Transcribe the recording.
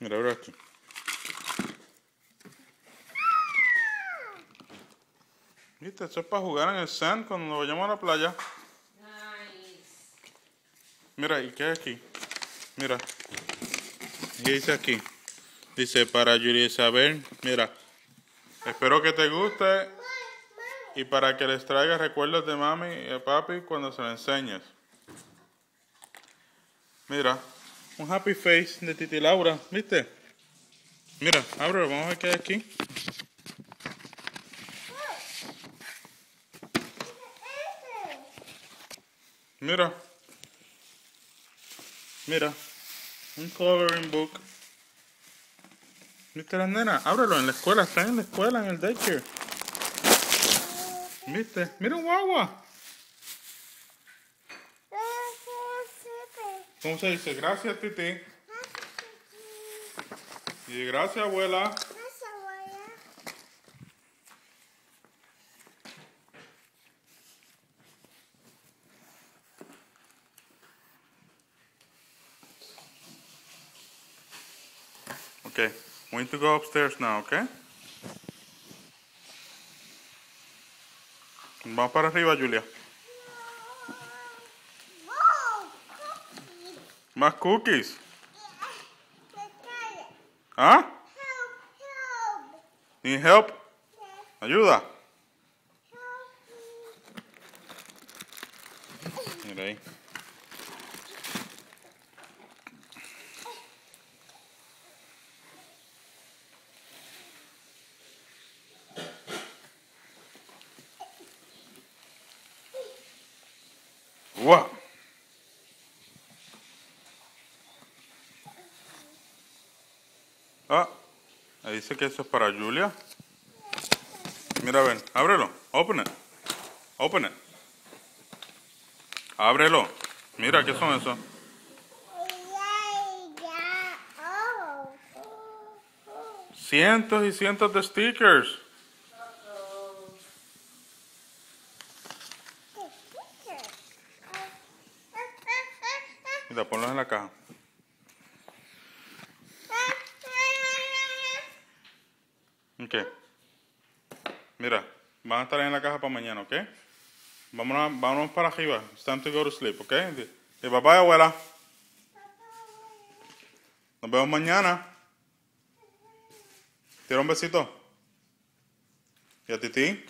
Mira, mira aquí. ¿Viste? Eso es para jugar en el sand cuando nos vayamos a la playa. Nice. Mira, ¿y qué hay aquí? Mira. ¿Qué dice aquí? Dice para Julia Isabel. Mira. Espero que te guste y para que les traiga recuerdos de mami y de papi cuando se lo enseñes. Mira. Un happy face de Titi Laura. ¿Viste? Mira, ábrelo. Vamos a ver qué hay aquí. Mira. Mira. Un coloring book. ¿Viste las nenas? Ábrelo en la escuela. Están en la escuela, en el daycare. ¿Viste? Mira un guagua. ¿Cómo se dice? Gracias, Titi. Y gracias, abuela. Okay, we need to go upstairs now, okay? Vamos para arriba, Julia. Más cookies. ¿Ah? Need help? Ayuda. Mira ahí. Wow. Ah, ahí dice que eso es para Julia. Mira, ven, ábrelo. Open it. Open it. Ábrelo. Mira, ¿qué son esos? Cientos y cientos de stickers. Mira, ponlos en la caja. Ok. Mira, van a estar en la caja para mañana, ¿ok? Vámonos para arriba. It's time to go to sleep, ¿ok? Y papá y abuela. Nos vemos mañana. Tira un besito. ¿Y a Titi?